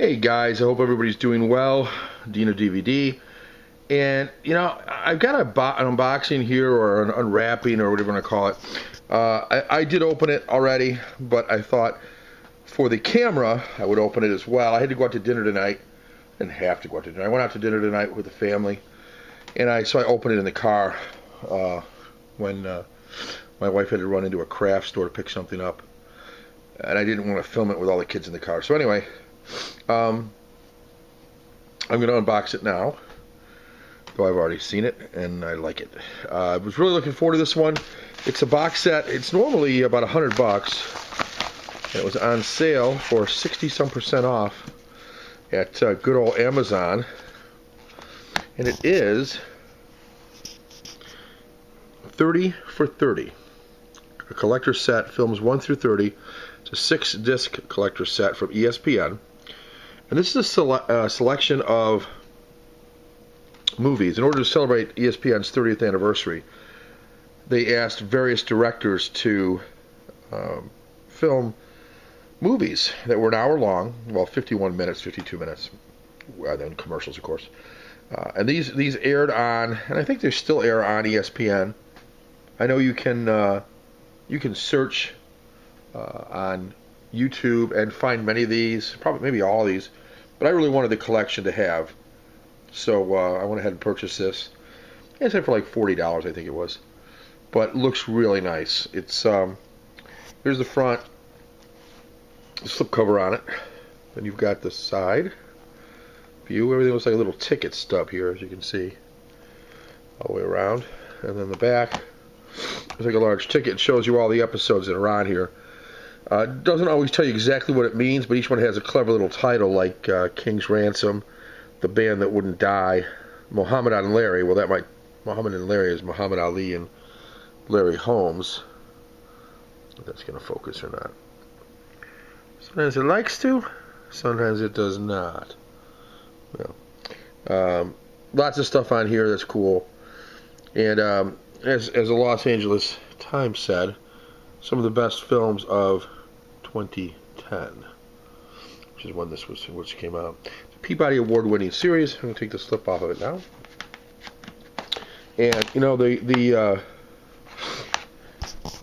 Hey guys, I hope everybody's doing well. Dino DVD. And, I've got an unboxing here or an unwrapping or whatever you want to call it. I did open it already, but I thought for the camera, I would open it as well. I had to go out to dinner tonight. I didn't have to go out to dinner. I went out to dinner tonight with the family. And so I opened it in the car when my wife had to run into a craft store to pick something up. And I didn't want to film it with all the kids in the car. So anyway, I'm going to unbox it now, though I've already seen it, and I like it. I was really looking forward to this one. It's a box set. It's normally about $100. It was on sale for 60-some% off at good old Amazon. And it is 30 for 30. A collector set, films 1 through 30. It's a 6-disc collector set from ESPN. And this is a selection of movies. In order to celebrate ESPN's 30th anniversary, they asked various directors to film movies that were an hour long, well, 51 minutes, 52 minutes, then commercials, of course. And these aired on, and I think they still air on ESPN. I know you can search on YouTube and find many of these, probably maybe all of these, but I really wanted the collection to have, so I went ahead and purchased this. It's for like $40, I think it was, but it looks really nice. It's here's the front, the slipcover on it, then you've got the side view. Everything looks like a little ticket stub here, as you can see, all the way around, and then the back looks like a large ticket. It shows you all the episodes that are on here. It doesn't always tell you exactly what it means, but each one has a clever little title, like King's Ransom, The Band That Wouldn't Die, Muhammad and Larry. Well, Muhammad and Larry is Muhammad Ali and Larry Holmes. If that's going to focus or not. Sometimes it likes to, sometimes it does not. Well, lots of stuff on here that's cool. And as the Los Angeles Times said, some of the best films of 2010, which is when which came out. The Peabody Award-winning series. I'm going to take the slip off of it now. And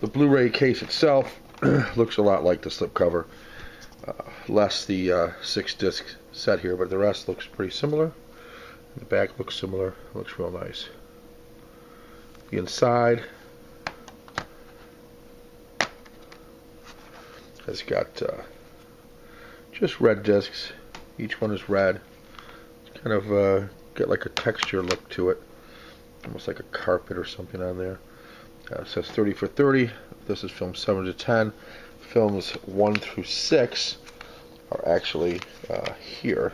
the Blu-ray case itself looks a lot like the slipcover, less the 6-disc set here, but the rest looks pretty similar. The back looks similar. It looks real nice. The inside has got just red discs. Each one is red. It's kind of got like a texture look to it, almost like a carpet or something on there. It says 30 for 30. This is film 7 to 10. Films 1 through 6 are actually here.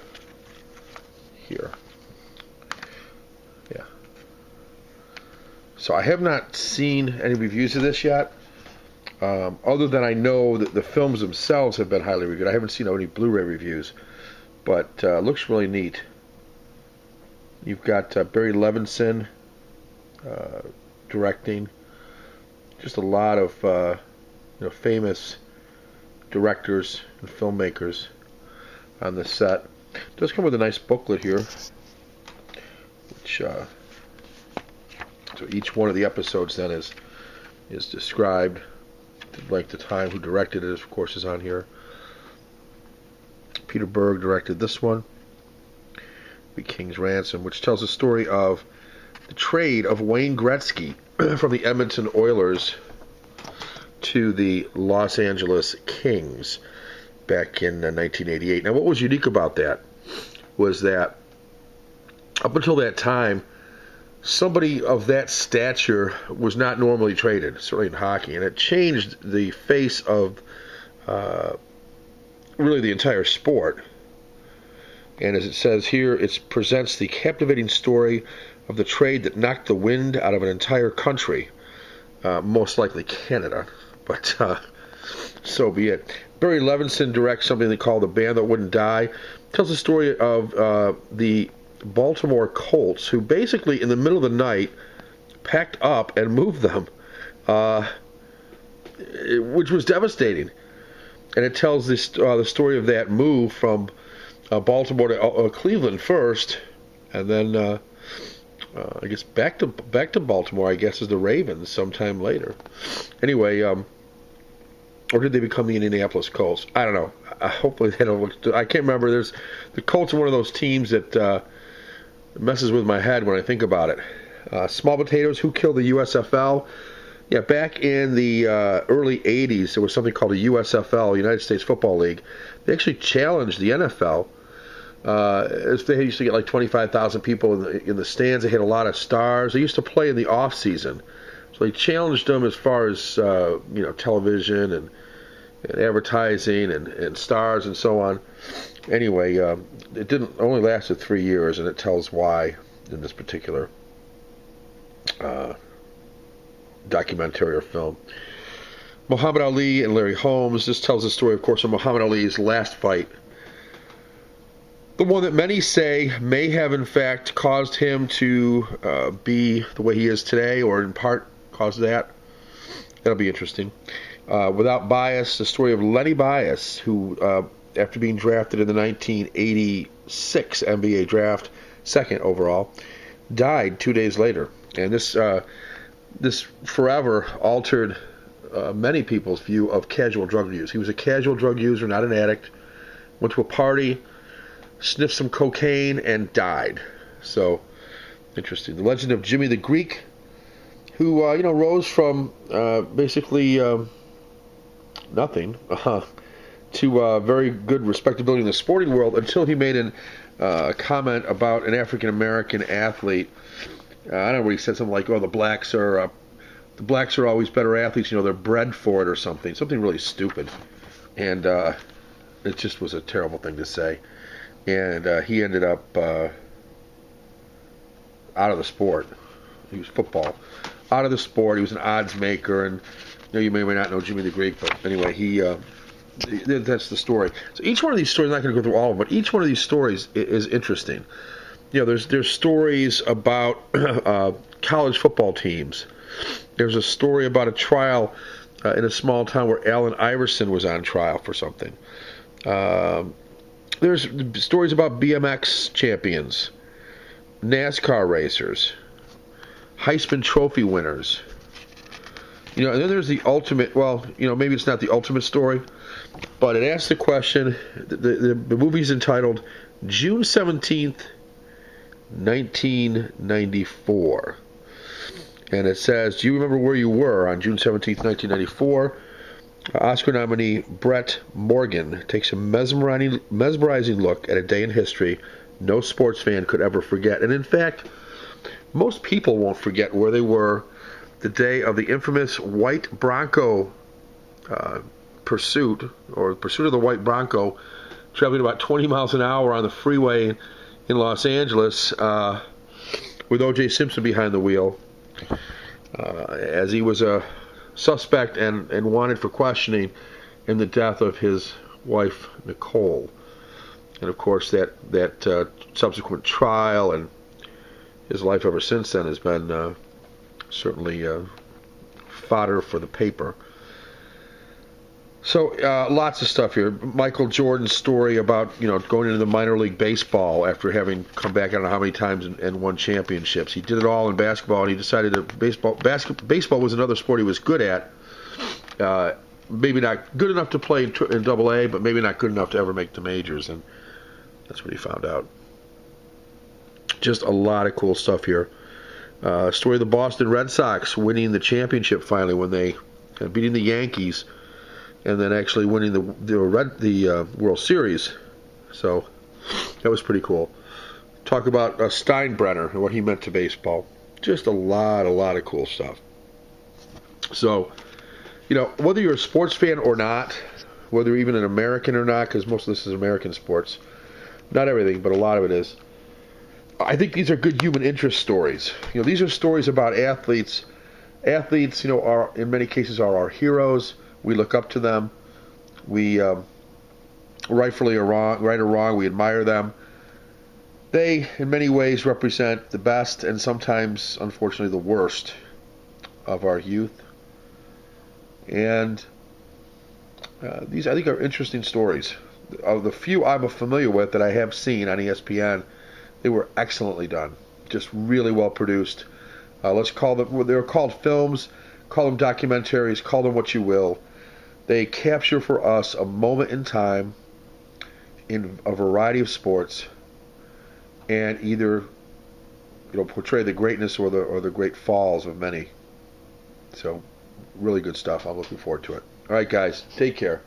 Yeah. So I have not seen any reviews of this yet. Other than I know that the films themselves have been highly reviewed. I haven't seen any Blu-ray reviews, but looks really neat. You've got Barry Levinson directing. Just a lot of famous directors and filmmakers on the set. It does come with a nice booklet here, which so each one of the episodes then is described. The length of time, who directed it, of course, is on here. Peter Berg directed this one, The King's Ransom, which tells the story of the trade of Wayne Gretzky from the Edmonton Oilers to the Los Angeles Kings back in 1988. Now, what was unique about that was that up until that time, somebody of that stature was not normally traded, certainly in hockey, and it changed the face of really the entire sport. And as it says here, it presents the captivating story of the trade that knocked the wind out of an entire country, most likely Canada, but so be it. Barry Levinson directs something they call The Band That Wouldn't Die. It tells the story of the Baltimore Colts, who basically in the middle of the night packed up and moved them, which was devastating. And it tells this the story of that move from Baltimore to Cleveland first, and then I guess back to Baltimore. I guess as the Ravens sometime later. Anyway, or did they become the Indianapolis Colts? I don't know. Hopefully they don't look. I can't remember. The Colts are one of those teams that messes with my head when I think about it. Small potatoes. Who killed the USFL? Yeah, back in the early 80s, there was something called the USFL, United States Football League. They actually challenged the NFL. They used to get like 25,000 people in the stands. They had a lot of stars. They used to play in the off season, so they challenged them as far as television and advertising and stars and so on. Anyway, it didn't only lasted 3 years, and it tells why in this particular documentary or film. Muhammad Ali and Larry Holmes. This tells the story, of course, of Muhammad Ali's last fight. The one that many say may have, in fact, caused him to be the way he is today, or in part caused that. That'll be interesting. Without Bias, the story of Lenny Bias, who, after being drafted in the 1986 NBA draft, second overall, died 2 days later. And this forever altered many people's view of casual drug use. He was a casual drug user, not an addict. Went to a party, sniffed some cocaine, and died. So, interesting. The legend of Jimmy the Greek, who rose from basically nothing to very good respectability in the sporting world until he made a comment about an African American athlete. I don't know what he said, something like, "Oh, the blacks are always better athletes. They're bred for it," or something really stupid. And it just was a terrible thing to say. And he ended up out of the sport. He was football, out of the sport. He was an odds maker, and you may or may not know Jimmy the Greek, but anyway, that's the story. So each one of these stories, I'm not going to go through all of them, but each one of these stories is interesting. There's stories about college football teams. There's a story about a trial in a small town where Allen Iverson was on trial for something. There's stories about BMX champions, NASCAR racers, Heisman Trophy winners. And then there's the ultimate, maybe it's not the ultimate story, but it asks the question, the movie's entitled June 17th, 1994. And it says, do you remember where you were on June 17th, 1994? Oscar nominee Brett Morgen takes a mesmerizing look at a day in history no sports fan could ever forget. And in fact, most people won't forget where they were the day of the infamous white Bronco pursuit of the white Bronco, traveling about 20 miles an hour on the freeway in Los Angeles with O.J. Simpson behind the wheel, as he was a suspect and wanted for questioning in the death of his wife, Nicole. And of course, that subsequent trial and his life ever since then has been certainly fodder for the paper. So lots of stuff here. Michael Jordan's story about going into the minor league baseball after having come back I don't know how many times and won championships. He did it all in basketball, and he decided that baseball was another sport he was good at. Maybe not good enough to play in Double-A, but maybe not good enough to ever make the majors, and that's what he found out. Just a lot of cool stuff here. Story of the Boston Red Sox winning the championship finally when they beating the Yankees, and then actually winning the World Series. So that was pretty cool. Talk about Steinbrenner and what he meant to baseball. Just a lot of cool stuff. So, whether you're a sports fan or not, whether you're even an American or not, because most of this is American sports, not everything, but a lot of it is, I think these are good human interest stories. These are stories about athletes. Athletes, are in many cases are our heroes. We look up to them. We, rightfully or wrong, right or wrong, we admire them. They, in many ways, represent the best and sometimes, unfortunately, the worst of our youth. And these, I think, are interesting stories. Of the few I'm familiar with that I have seen on ESPN, they were excellently done. Just really well produced. Let's call them, they're called films, call them documentaries, call them what you will. They capture for us a moment in time in a variety of sports, and either portray the greatness or the great falls of many. So really good stuff. I'm looking forward to it. All right, guys, take care.